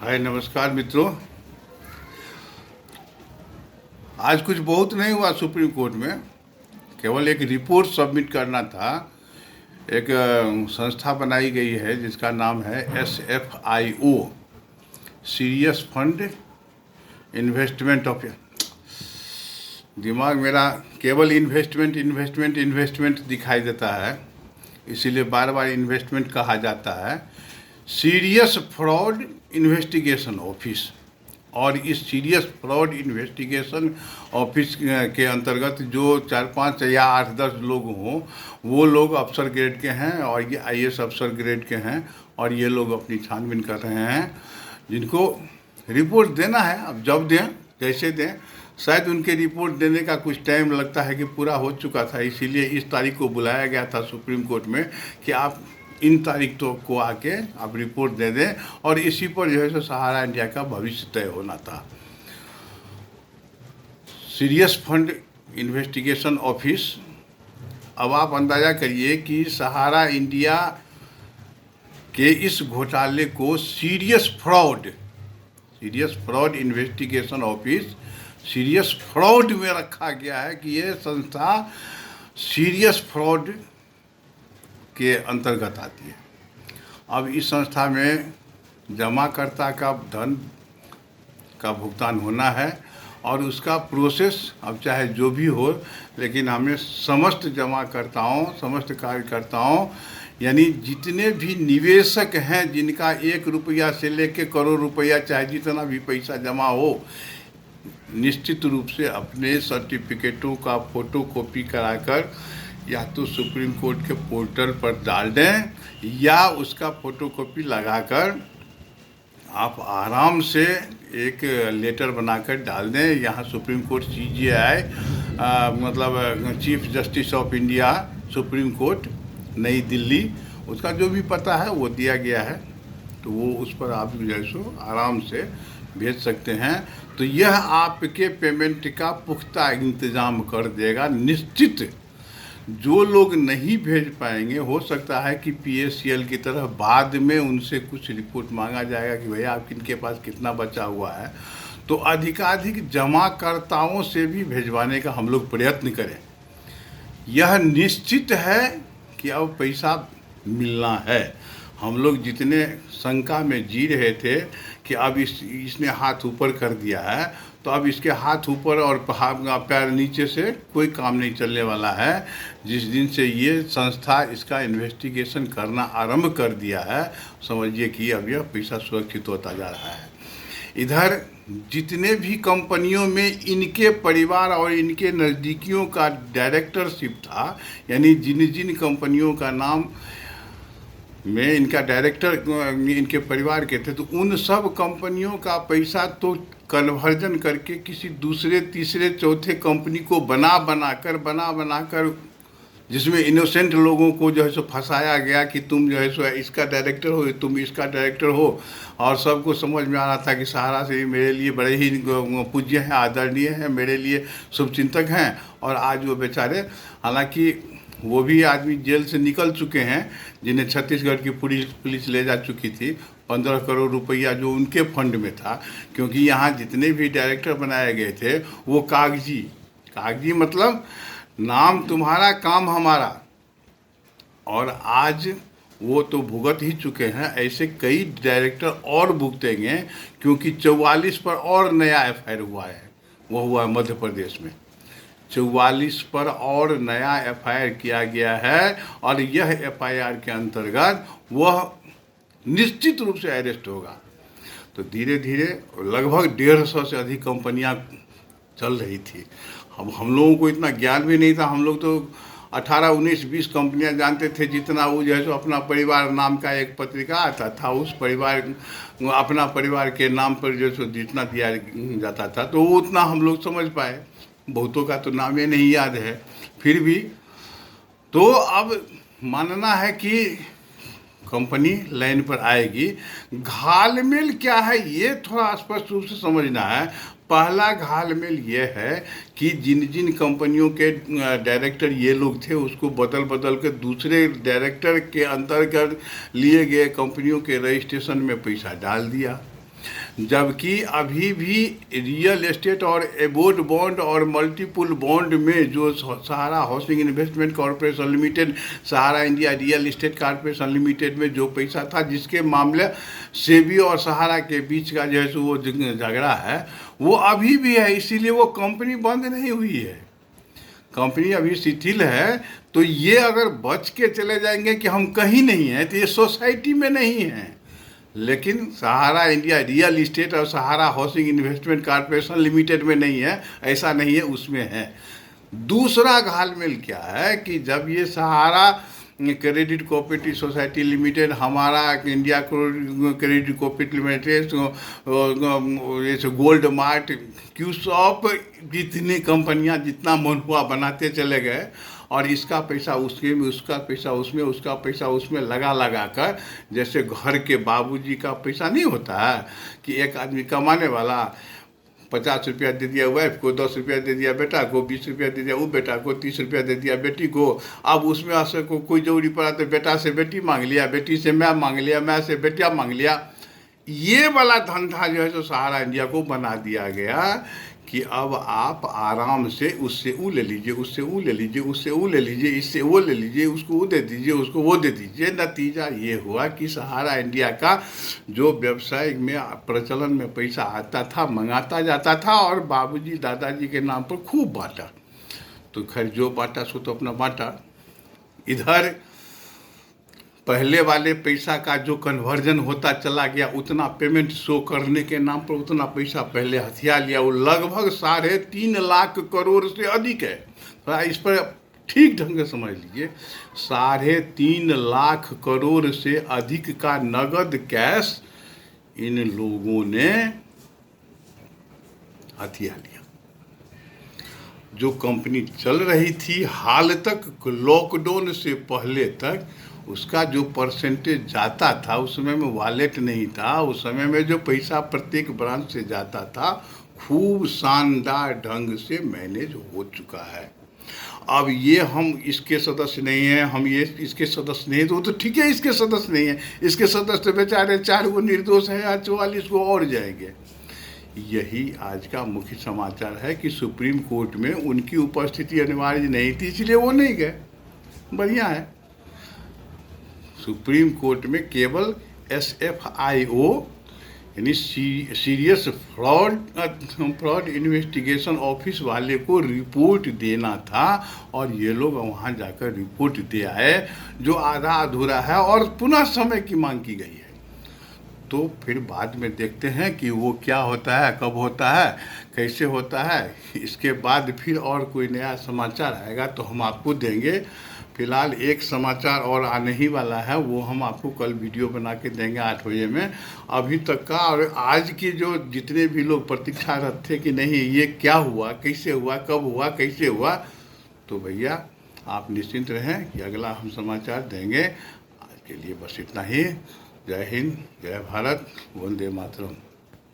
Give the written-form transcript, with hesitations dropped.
हाय नमस्कार मित्रों। आज कुछ बहुत नहीं हुआ सुप्रीम कोर्ट में, केवल एक रिपोर्ट सबमिट करना था। एक संस्था बनाई गई है जिसका नाम है SFIO, serious fund investment of. दिमाग मेरा केवल इन्वेस्टमेंट इन्वेस्टमेंट इन्वेस्टमेंट दिखाई देता है, इसीलिए बार बार इन्वेस्टमेंट कहा जाता है। सीरियस फ्रॉड इन्वेस्टिगेशन ऑफिस, और इस सीरियस फ्रॉड इन्वेस्टिगेशन ऑफिस के अंतर्गत जो 4-5 या 8-10 लोग हों, वो लोग अफसर ग्रेड के हैं और ये IAS अफसर ग्रेड के हैं, और ये लोग अपनी छानबीन कर रहे हैं। जिनको रिपोर्ट देना है, अब जब दें जैसे दें, शायद उनके रिपोर्ट देने का कुछ टाइम लगता है कि पूरा हो चुका था, इसीलिए इस तारीख को बुलाया गया था सुप्रीम कोर्ट में कि आप इन तारीख तो को आके आप रिपोर्ट दे दें, और इसी पर जो है सो सहारा इंडिया का भविष्य तय होना था। सीरियस फंड इन्वेस्टिगेशन ऑफिस, अब आप अंदाज़ा करिए कि सहारा इंडिया के इस घोटाले को serious fraud investigation office, serious fraud में रखा गया है कि ये संस्था सीरियस फ्रॉड के अंतर्गत आती है। अब इस संस्था में जमाकर्ता का धन का भुगतान होना है, और उसका प्रोसेस अब चाहे जो भी हो, लेकिन हमें समस्त जमाकर्ताओं, समस्त कार्यकर्ताओं, यानी जितने भी निवेशक हैं जिनका 1 रुपया से लेकर करोड़ रुपया, चाहे जितना भी पैसा जमा हो, निश्चित रूप से अपने सर्टिफिकेटों का फोटोकॉपी कराकर या तो सुप्रीम कोर्ट के पोर्टल पर डाल दें, या उसका फोटोकॉपी लगाकर आप आराम से एक लेटर बनाकर डाल दें। यहाँ सुप्रीम कोर्ट CJI, मतलब chief justice of India, supreme court नई दिल्ली, उसका जो भी पता है वो दिया गया है, तो वो उस पर आप जो है सो आराम से भेज सकते हैं। तो यह आपके पेमेंट का पुख्ता इंतज़ाम कर देगा। निश्चित जो लोग नहीं भेज पाएंगे, हो सकता है कि PACL की तरह बाद में उनसे कुछ रिपोर्ट मांगा जाएगा कि भैया आप इनके पास कितना बचा हुआ है, तो अधिकाधिक जमाकर्ताओं से भी भेजवाने का हम लोग प्रयत्न करें। यह निश्चित है कि अब पैसा मिलना है। हम लोग जितने शंका में जी रहे थे कि अब इसने हाथ ऊपर कर दिया है, तो अब इसके हाथ ऊपर और पैर नीचे से कोई काम नहीं चलने वाला है। जिस दिन से ये संस्था इसका इन्वेस्टिगेशन करना आरंभ कर दिया है, समझिए कि अब यह पैसा सुरक्षित होता जा रहा है। इधर जितने भी कंपनियों में इनके परिवार और इनके नज़दीकियों का डायरेक्टरशिप था, यानी जिन जिन कंपनियों का नाम में इनका डायरेक्टर इनके परिवार के थे, तो उन सब कंपनियों का पैसा तो कन्वर्जन करके किसी दूसरे, तीसरे, चौथे कंपनी को बना बनाकर जिसमें इनोसेंट लोगों को जो है सो फंसाया गया कि तुम जो है सो इसका डायरेक्टर हो, तुम इसका डायरेक्टर हो, और सबको समझ में आ रहा था कि सहारा से मेरे लिए बड़े ही पूज्य हैं, आदरणीय हैं, मेरे लिए शुभचिंतक हैं। और आज वो बेचारे, हालांकि वो भी आदमी जेल से निकल चुके हैं, जिन्हें छत्तीसगढ़ की पुलिस ले जा चुकी थी। 15 करोड़ रुपया जो उनके फंड में था, क्योंकि यहाँ जितने भी डायरेक्टर बनाए गए थे वो कागजी मतलब नाम तुम्हारा काम हमारा, और आज वो तो भुगत ही चुके हैं। ऐसे कई डायरेक्टर और भुगतेंगे, क्योंकि 44 पर और नया FIR हुआ है, वो हुआ मध्य प्रदेश में। 44 पर और नया FIR किया गया है, और यह FIR के अंतर्गत वह निश्चित रूप से अरेस्ट होगा। तो धीरे धीरे लगभग 150 से अधिक कंपनियां चल रही थी। अब हम लोगों को इतना ज्ञान भी नहीं था, हम लोग तो 18, 19, 20 कंपनियां जानते थे। जितना वो जो है सो अपना परिवार नाम का एक पत्रिका आता था, उस अपना परिवार के नाम पर जो सो जितना दिया जाता था, तो वो उतना हम लोग समझ पाए। बहुतों का तो नाम ही नहीं याद है, फिर भी। तो अब मानना है कि कंपनी लाइन पर आएगी। घालमेल क्या है ये थोड़ा स्पष्ट रूप से समझना है। पहला घालमेल ये है कि जिन जिन कंपनियों के डायरेक्टर ये लोग थे, उसको बदल बदल के दूसरे डायरेक्टर के अंतर्गत लिए गए कंपनियों के रजिस्ट्रेशन में पैसा डाल दिया। जबकि अभी भी रियल एस्टेट और एबोर्ड बॉन्ड और मल्टीपुल बॉन्ड में जो Sahara housing investment corporation limited, Sahara India real estate corporation limited में जो पैसा था, जिसके मामले सेबी और सहारा के बीच का जो है वो झगड़ा है, वो अभी भी है। इसीलिए वो कंपनी बंद नहीं हुई है, कंपनी अभी शिथिल है। तो ये अगर बच के चले जाएंगे कि हम कहीं नहीं हैं, तो ये सोसाइटी में नहीं है। लेकिन सहारा इंडिया रियल इस्टेट और सहारा हाउसिंग इन्वेस्टमेंट कॉरपोरेशन लिमिटेड में नहीं है, ऐसा नहीं है, उसमें है। दूसरा घालमेल क्या है कि जब ये सहारा क्रेडिट कोऑपरेटिव सोसाइटी लिमिटेड, हमारा इंडिया क्रेडिट कोऑपरेटिव लिमिटेड, ये गोल्ड मार्ट, क्यूशॉप, जितनी कंपनियां जितना मन हुआ बनाते चले गए, और इसका पैसा उसके में, उसका पैसा उसमें, उसका पैसा उसमें लगा लगा कर, जैसे घर के बाबूजी का पैसा नहीं होता है कि एक आदमी कमाने वाला 50 रुपया दे दिया वाइफ को, 10 रुपया दे दिया बेटा को, 20 रुपया दे दिया वो बेटा को, 30 रुपया दे दिया बेटी को। अब उसमें असर को कोई जरूरी पड़ा तो बेटा से बेटी मांग लिया, बेटी से मैं मांग लिया, मैं से बेटिया मांग लिया। ये वाला धंधा जो है जो सहारा इंडिया को बना दिया गया कि अब आप आराम से उससे वो ले लीजिए, उससे वो ले लीजिए, उससे वो ले लीजिए, इससे वो ले लीजिए, उसको वो दे दीजिए, उसको वो दे दीजिए। नतीजा ये हुआ कि सहारा इंडिया का जो व्यवसाय में प्रचलन में पैसा आता था, मंगाता जाता था और बाबूजी दादाजी के नाम पर खूब बांटा। तो खैर जो बांटा सो तो अपना बांटा। इधर पहले वाले पैसा का जो कन्वर्जन होता चला गया, उतना पेमेंट शो करने के नाम पर उतना पैसा पहले हथिया लिया, वो लगभग 3.5 लाख करोड़ से अधिक है। थोड़ा इस पर ठीक ढंग से समझ लीजिए, 3.5 लाख करोड़ से अधिक का नगद कैश इन लोगों ने हथिया लिया। जो कंपनी चल रही थी हाल तक, लॉकडाउन से पहले तक, उसका जो परसेंटेज जाता था, उस समय में वॉलेट नहीं था, उस समय में जो पैसा प्रत्येक ब्रांच से जाता था, खूब शानदार ढंग से मैनेज हो चुका है। अब ये हम इसके सदस्य नहीं हैं, हम ये इसके सदस्य नहीं, तो वो तो ठीक है, इसके सदस्य नहीं है, इसके सदस्य तो बेचारे 4 गो निर्दोष हैं या 44 को और जाएंगे। यही आज का मुख्य समाचार है कि सुप्रीम कोर्ट में उनकी उपस्थिति अनिवार्य नहीं थी, इसलिए वो नहीं गए। बढ़िया है, सुप्रीम कोर्ट में केवल SFIO यानी सीरियस फ्रॉड इन्वेस्टिगेशन ऑफिस वाले को रिपोर्ट देना था, और ये लोग वहाँ जाकर रिपोर्ट दे आए, जो आधा अधूरा है और पुनः समय की मांग की गई है। तो फिर बाद में देखते हैं कि वो क्या होता है, कब होता है, कैसे होता है। इसके बाद फिर और कोई नया समाचार आएगा तो हम आपको देंगे। फिलहाल एक समाचार और आने ही वाला है, वो हम आपको कल वीडियो बना के देंगे 8 बजे में। अभी तक का और आज की जो जितने भी लोग प्रतीक्षारत थे कि नहीं ये क्या हुआ, कैसे हुआ, कब हुआ, कैसे हुआ, तो भैया आप निश्चिंत रहें कि अगला हम समाचार देंगे। आज के लिए बस इतना ही। जय हिंद, जय भारत, वंदे मातरम।